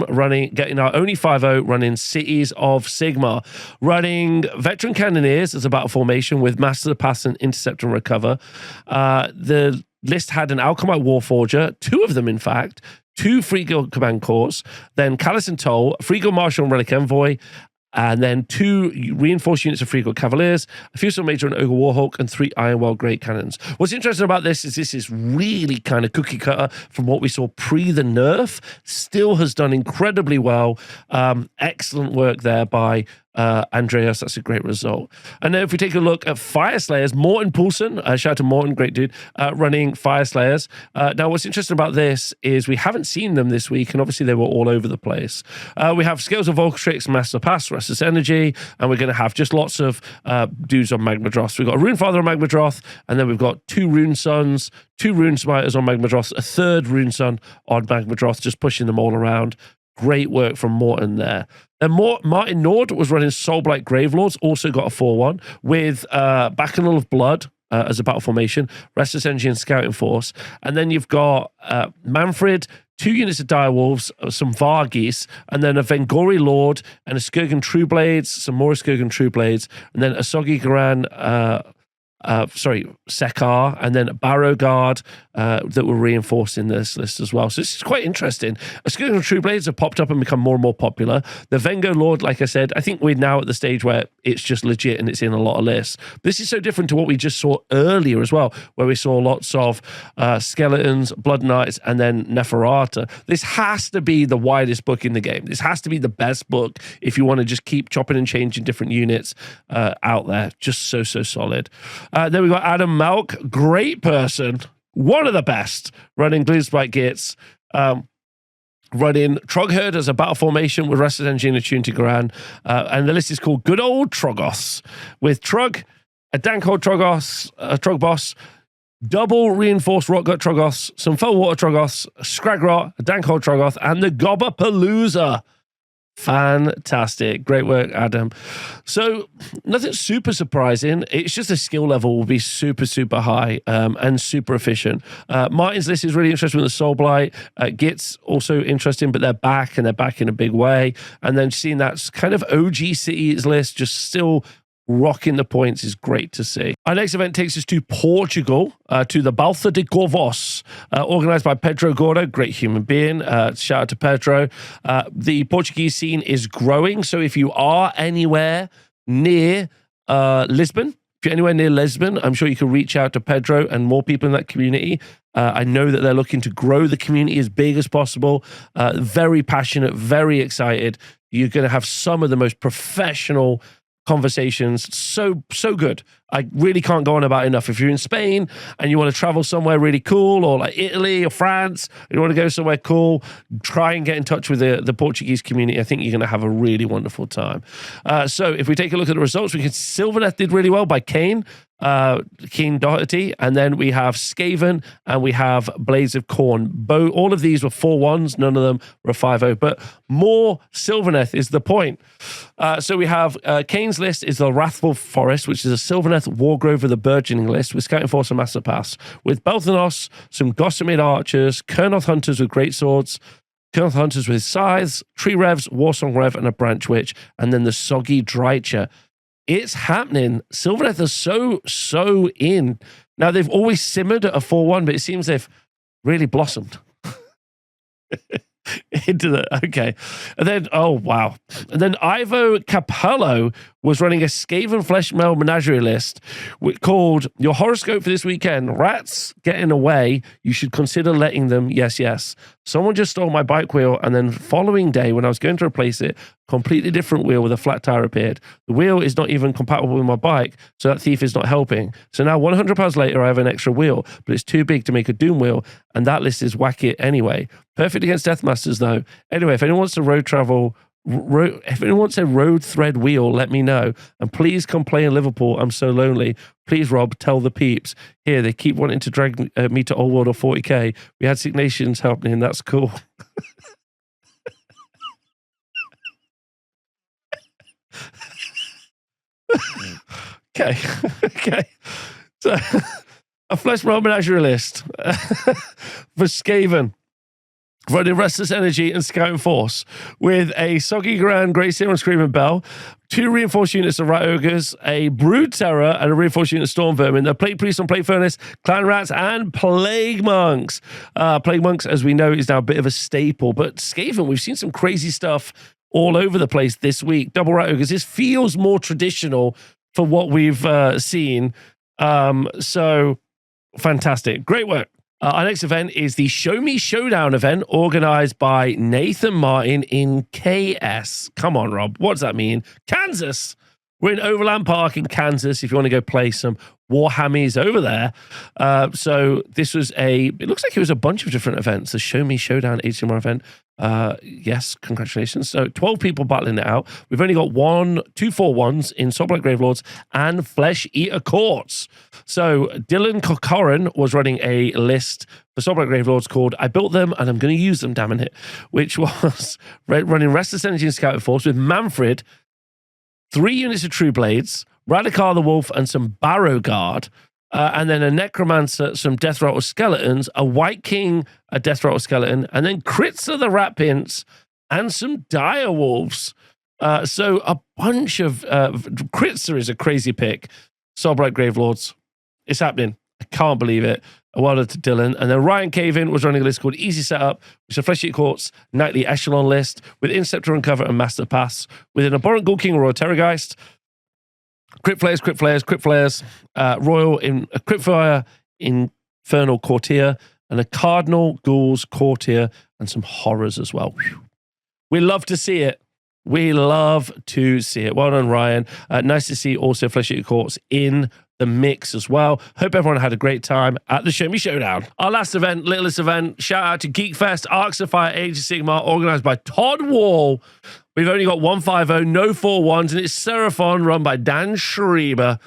running, getting our only 5-0, running Cities of Sigmar, running Veteran Cannoneers as a battle formation with Master the Pass and Intercept and Recover. The list had an Alchemite Warforger, 2 of them in fact, 2 Free Guild Command Corps, then Callus and Toll, Free Guild Marshal and Relic Envoy, and then 2 reinforced units of Free Guild Cavaliers, a Fusel Major and Ogre Warhawk, and 3 Ironwell Great Cannons. What's interesting about this is really kind of cookie cutter from what we saw pre the nerf. Still has done incredibly well. Excellent work there by Andreas. That's a great result. And then if we take a look at Fire Slayers, Morten Poulsen, shout out to Morten, great dude, running Fire Slayers. Now, what's interesting about this is we haven't seen them this week, and obviously they were all over the place. We have Scales of Volcatrix, Master Pass, Restless Energy, and we're going to have just lots of dudes on Magmadroth. We've got a Rune Father on Magmadroth, and then we've got 2 Rune Sons, 2 Rune Smiters on Magmadroth, a 3rd Rune Son on Magmadroth, just pushing them all around. Great work from Morten there. And Martin Nord was running Soulblight Gravelords, also got a 4-1 with Bacchanal of Blood as a battle formation, Restless Energy and Scouting Force. And then you've got Manfred, 2 units of Direwolves, some Varghese, and then a Vengori Lord and a Skirgan Trueblades, some more Skirgan Trueblades, and then a Soggy Garan, Sekar, and then Barrowguard that were reinforced in this list as well. So this is quite interesting. Skirgan Trueblades have popped up and become more and more popular. The Vengo Lord, like I said, I think we're now at the stage where it's just legit and it's in a lot of lists. This is so different to what we just saw earlier as well, where we saw lots of Skeletons, Blood Knights, and then Neferata. This has to be the widest book in the game. This has to be the best book if you want to just keep chopping and changing different units out there. Just so solid. Then we've got Adam Malk, great person, one of the best, running Glizspike Gits, running Trogherd as a battle formation with Restless Energy and Attune to Garan. And the list is called Good Old Troggos, with Trug, a Dankhold Troggos, a Trogboss, double reinforced Rotgut Troggos, some Fell Water Troggos, Scragrot, a Dankhold Troggoth, and the Gobberpalooza. Fantastic. Great work, Adam. So nothing super surprising. It's just the skill level will be super high and super efficient. Martin's list is really interesting with the Soulblight. Git's also interesting, but they're back, and they're back in a big way. And then seeing that kind of OG Cities list just still rocking the points is great to see. Our next event takes us to Portugal, to the Balsa de Corvos, organized by Pedro Gordo, great human being. Shout out to Pedro. The Portuguese scene is growing, so if you are anywhere near Lisbon, if you're anywhere near Lisbon, I'm sure you can reach out to Pedro and more people in that community. I know that they're looking to grow the community as big as possible. Very passionate, very excited. You're going to have some of the most professional conversations. So good. I really can't go on about it enough. If you're in Spain and you want to travel somewhere really cool, or like Italy or France, you want to go somewhere cool, try and get in touch with the Portuguese community. I think you're going to have a really wonderful time. So if we take a look at the results, we can Sylvaneth did really well by Kane Doherty, and then we have Skaven and we have Blades of Corn. All of these were 4-1s, none of them were 5-0, but more Sylvaneth is the point. So we have Kane's list is the Wrathful Forest, which is a Sylvaneth Wargrove of the Burgeoning list with Scouting Force and Master Pass, with Belthanos, some Gossamer Archers, Kernoth Hunters with Great Swords, Kernoth Hunters with Scythes, Tree Revs, Warsong Rev, and a Branch Witch, and then the Soggy Drycher. It's happening. Sylvaneth is so in. Now, they've always simmered at a 4-1, but it seems they've really blossomed. Okay. And then, oh, wow. And then Ivo Capello was running a Skaven Flesh Meld Menagerie list called Your Horoscope for this weekend. Rats getting away. You should consider letting them. Yes, yes. Someone just stole my bike wheel, and then the following day when I was going to replace it, completely different wheel with a flat tire appeared. The wheel is not even compatible with my bike, so that thief is not helping. So now £100 later, I have an extra wheel, but it's too big to make a Doom wheel, and that list is wacky anyway. Perfect against Deathmasters, though. Anyway, if anyone wants to if anyone wants a road thread wheel, let me know. And please come play in Liverpool. I'm so lonely. Please, Rob, tell the peeps. Here, they keep wanting to drag me to Old World or 40k. We had Sick Nations helping, and that's cool. Okay. Okay. So, a Flesh Meld Menagerie list for Skaven. Running Restless Energy and Scouting Force with a Soggy Grand, Great Seer and Screaming Bell, 2 reinforced units of Rat Ogres, a Brood Terror, and a reinforced unit of Storm Vermin, the Plague Priest on Plague Furnace, Clan Rats, and Plague Monks. Plague Monks, as we know, is now a bit of a staple, but Skaven, we've seen some crazy stuff all over the place this week. Double Rat Ogres, this feels more traditional for what we've seen. So, fantastic. Great work. Our next event is the Show Me Showdown event organized by Nathan Martin in KS. Come on, Rob. What does that mean? Kansas. We're in Overland Park in Kansas if you want to go play some Warhammies over there. So this was it looks like it was a bunch of different events. The Show Me Showdown HMR event. Yes, congratulations. So 12 people battling it out. We've only got 2 4-1s in Soulblight Gravelords and Flesh Eater Courts. So Dylan Corcoran was running a list for Soulblight Gravelords called I Built Them and I'm going to Use Them, damn it, which was running Restless Energy and Scouting Force with Manfred, 3 units of True Blades, Radikar the Wolf, and some Barrow Guard. And then a Necromancer, some Death Rattle Skeletons, a White King, a Death Rattle Skeleton, and then Kritzer the Rat Pints, and some Dire Wolves. So a bunch of... Kritzer is a crazy pick. Soulblight Gravelords. It's happening. I can't believe it. A well done to Dylan. And then Ryan Cavin was running a list called Easy Setup, which is a Flesh Eater Courts Nightly Echelon list with Inceptor Uncover and Master Pass, with an Abhorrent Ghoul King or a Terrorgeist, Crypt Flares, Royal in a Cryptfire Infernal Courtier, and a Cardinal Ghouls Courtier, and some horrors as well. Whew. We love to see it. We love to see it. Well done, Ryan. Nice to see also Flesh Eater Courts in the mix as well. Hope everyone had a great time at the Show Me Showdown. Our last event, littlest event, shout out to Geekfest, Arcs of Fire, Age of Sigmar, organized by Todd Wall. We've only got 150, no 4-1s, and it's Seraphon run by Dan Schreiber.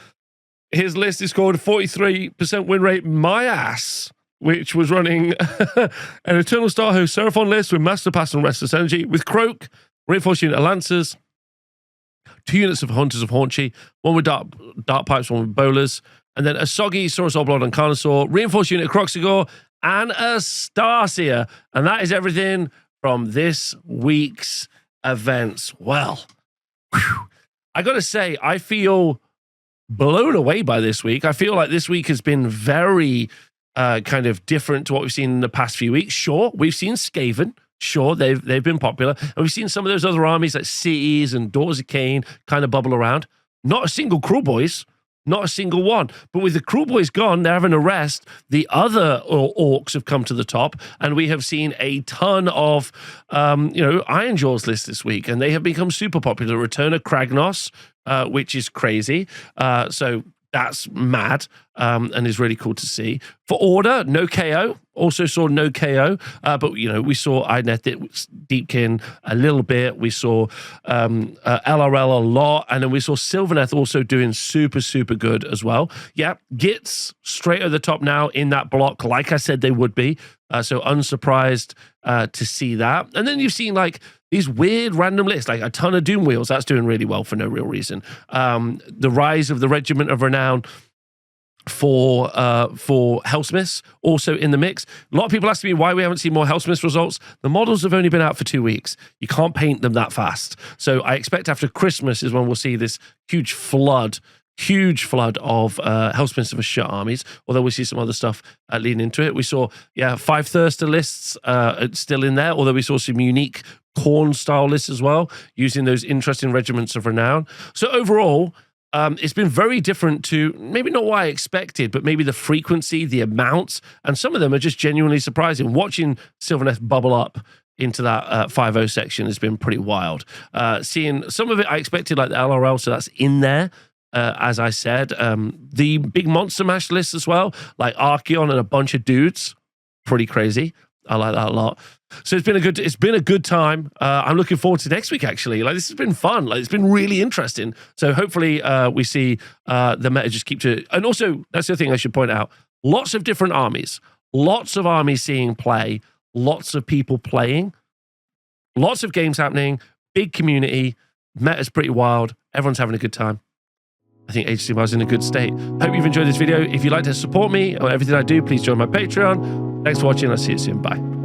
His list is called 43% win rate, my ass, which was running an Eternal Star Host Seraphon list with Master Pass and Restless Energy, with Croak, reinforced unit of Lancers, 2 units of Hunters of Haunchy, 1 with Dark Pipes, 1 with Bowlers, and then a Soggy, Saurus Oblong, and Carnosaur, reinforced unit of Croxigor, and a Starseer. And that is everything from this week's events. Well, whew, I got to say, I feel blown away by this week. I feel like this week has been very kind of different to what we've seen in the past few weeks. Sure, we've seen Skaven. Sure, they've been popular. And we've seen some of those other armies like Cities and Daughters of Cain kind of bubble around. Not a single Cruel Boys. Not a single one. But with the Cruel Boys gone, they're having a rest. The other orcs have come to the top, and we have seen a ton of, Iron Jaws lists this week, and they have become super popular. Return of Kragnos, which is crazy. So that's mad and is really cool to see. For Order, no KO. Also saw no KO. But, we saw Idneth, Deepkin a little bit. We saw LRL a lot. And then we saw Sylvaneth also doing super, super good as well. Yeah, Gits straight at the top now in that block, like I said they would be. So unsurprised to see that. And then you've seen these weird random lists, like a ton of Doom Wheels. That's doing really well for no real reason. The rise of the Regiment of Renown for Hellsmiths also in the mix. A lot of people ask me why we haven't seen more Hellsmiths results. The models have only been out for 2 weeks. You can't paint them that fast. So I expect after Christmas is when we'll see this huge flood huge flood of Hellspin of Shut armies, although we see some other stuff leading into it. We saw, 5 Thirster lists still in there, although we saw some unique Khorne style lists as well, using those interesting regiments of renown. So overall, it's been very different to maybe not what I expected, but maybe the frequency, the amounts, and some of them are just genuinely surprising. Watching Sylvaneth bubble up into that 5.0 section has been pretty wild. Seeing some of it I expected, like the LRL, so that's in there. As I said, the big Monster Mash list as well, like Archeon and a bunch of dudes, pretty crazy. I like that a lot. So it's been a good time. I'm looking forward to next week, actually. Like, this has been fun. Like, it's been really interesting. So hopefully we see the meta just keep to, and also that's the thing I should point out. Lots of different armies, lots of armies seeing play, lots of people playing, lots of games happening, big community, meta's pretty wild. Everyone's having a good time. I think Age of Sigmar is in a good state. Hope you've enjoyed this video. If you'd like to support me or everything I do, please join my Patreon. Thanks for watching. I'll see you soon. Bye.